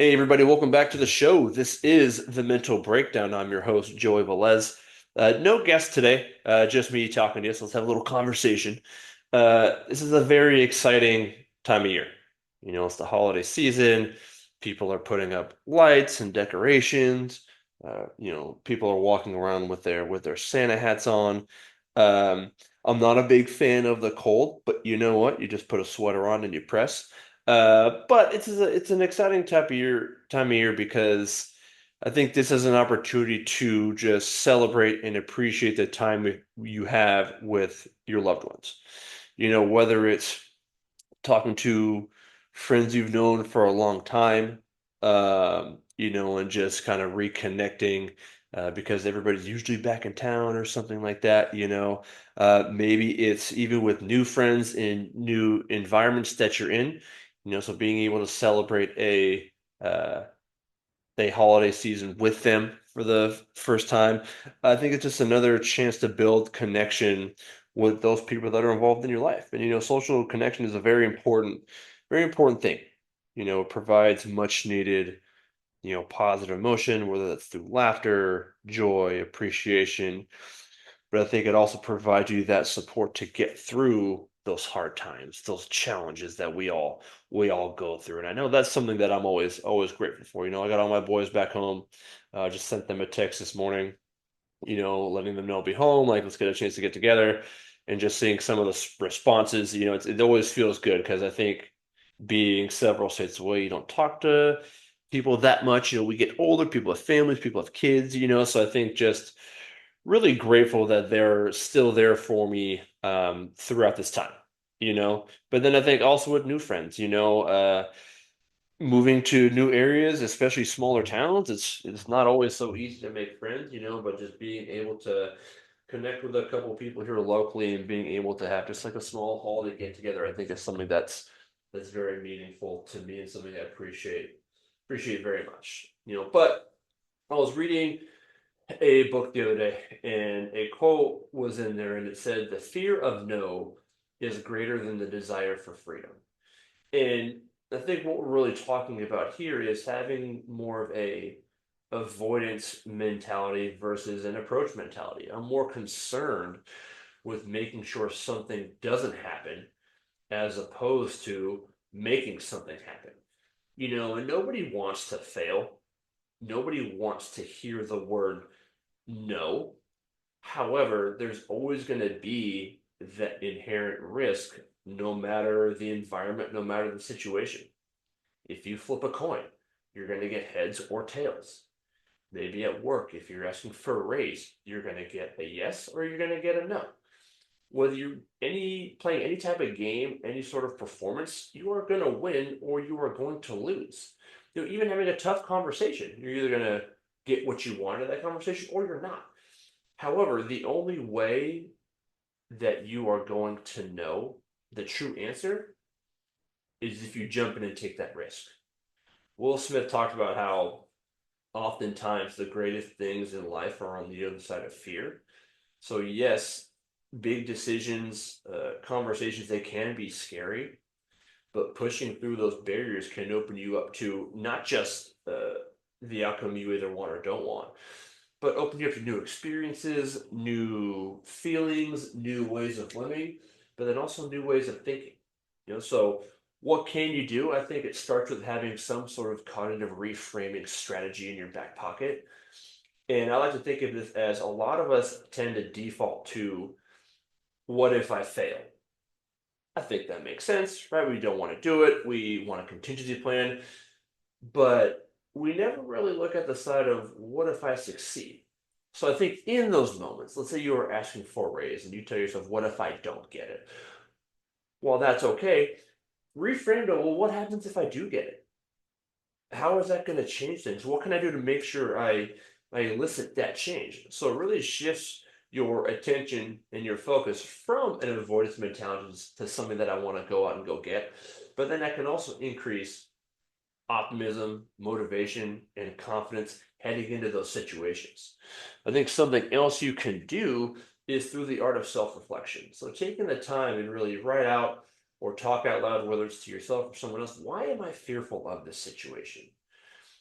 Hey, everybody, welcome back to the show. This is The Mental Breakdown. I'm your host, Joey Velez. No guest today, just me talking to you. So let's have a little conversation. This is a very exciting time of year. It's the holiday season. People are putting up lights and decorations. People are walking around with their Santa hats on. Um, I'm not a big fan of the cold, but you know what? You just put a sweater on and you press. But it's an exciting time of year because I think this is an opportunity to just celebrate and appreciate the time you have with your loved ones. Whether it's talking to friends you've known for a long time, and just kind of reconnecting because everybody's usually back in town or something like that. Maybe it's even with new friends in new environments that you're in, so being able to celebrate uh, a holiday season with them for the first time. I think it's just another chance to build connection with those people that are involved in your life. And social connection is a very important thing. It provides much needed, positive emotion, whether that's through laughter, joy, appreciation. But I think it also provides you that support to get through those hard times, those challenges that we all go through. And I know that's something that I'm always grateful for. I got all my boys back home. Just sent them a text this morning, letting them know I'll be home. Like, let's get a chance to get together, and just seeing some of the responses. It always feels good because I think being several states away, you don't talk to people that much. We get older, people have families, people have kids. So I think just really grateful that they're still there for me throughout this time. But then I think also with new friends, moving to new areas, especially smaller towns, it's not always so easy to make friends, but just being able to connect with a couple of people here locally and being able to have just like a small holiday get together, I think is something that's very meaningful to me and something I appreciate very much. But I was reading a book the other day, and a quote was in there, and it said, "The fear of no is greater than the desire for freedom." And I think what we're really talking about here is having more of a avoidance mentality versus an approach mentality. I'm more concerned with making sure something doesn't happen as opposed to making something happen. And nobody wants to fail. Nobody wants to hear the word no. However, there's always going to be that inherent risk, no matter the environment, no matter the situation. If you flip a coin, you're going to get heads or tails. Maybe at work, if you're asking for a raise, you're going to get a yes or you're going to get a no. Whether you're playing any type of game, any sort of performance, you are going to win or you are going to lose. Even having a tough conversation, you're either going to get what you want out of that conversation or you're not. However, the only way that you are going to know the true answer is if you jump in and take that risk. Will Smith talked about how oftentimes the greatest things in life are on the other side of fear. So, yes, big decisions, conversations, they can be scary, but pushing through those barriers can open you up to not just the outcome you either want or don't want, but open you up to new experiences, new feelings, new ways of living, but then also new ways of thinking. So what can you do? I think it starts with having some sort of cognitive reframing strategy in your back pocket. And I like to think of this as a lot of us tend to default to what if I fail? I think that makes sense, right? We don't want to do it. We want a contingency plan, but we never really look at the side of what if I succeed? So I think in those moments, let's say you are asking for a raise and you tell yourself, what if I don't get it? Well, that's okay. Reframe it. Well, what happens if I do get it? How is that going to change things? What can I do to make sure I elicit that change? So it really shifts your attention and your focus from an avoidance mentality to something that I want to go out and go get. But then that can also increase optimism, motivation, and confidence heading into those situations. I think something else you can do is through the art of self reflection. So, taking the time and really write out or talk out loud, whether it's to yourself or someone else, why am I fearful of this situation?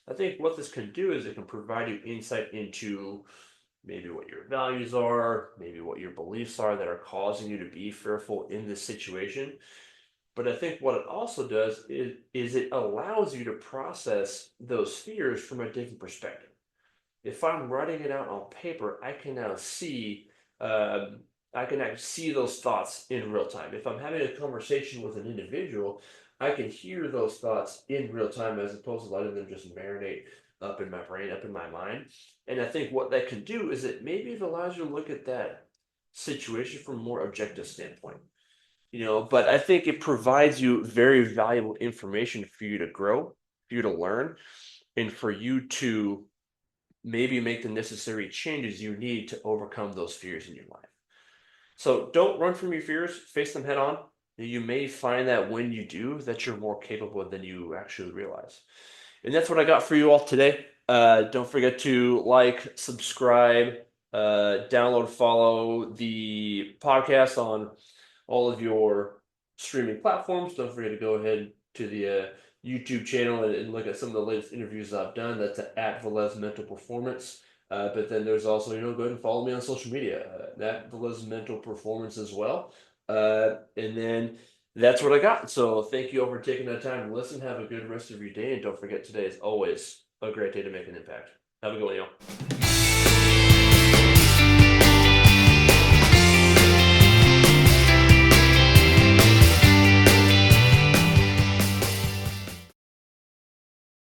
I think what this can do is it can provide you insight into maybe what your values are, maybe what your beliefs are that are causing you to be fearful in this situation. But I think what it also does is it allows you to process those fears from a different perspective. If I'm writing it out on paper, I can now see I can actually see those thoughts in real time. If I'm having a conversation with an individual, I can hear those thoughts in real time as opposed to letting them just marinate up in my brain, up in my mind. And I think what that can do is it allows you to look at that situation from a more objective standpoint. But I think it provides you very valuable information for you to grow, for you to learn, and for you to maybe make the necessary changes you need to overcome those fears in your life. So don't run from your fears, face them head on. You may find that when you do, that you're more capable than you actually realize. And that's what I got for you all today. Don't forget to like, subscribe, download, follow the podcast on all of your streaming platforms. Don't forget to go ahead to the YouTube channel and look at some of the latest interviews I've done. That's at Velez Mental Performance. But then there's also, go ahead and follow me on social media, at Velez Mental Performance as well. And then that's what I got. So thank you all for taking that time to listen. Have a good rest of your day. And don't forget, today is always a great day to make an impact. Have a good one, y'all.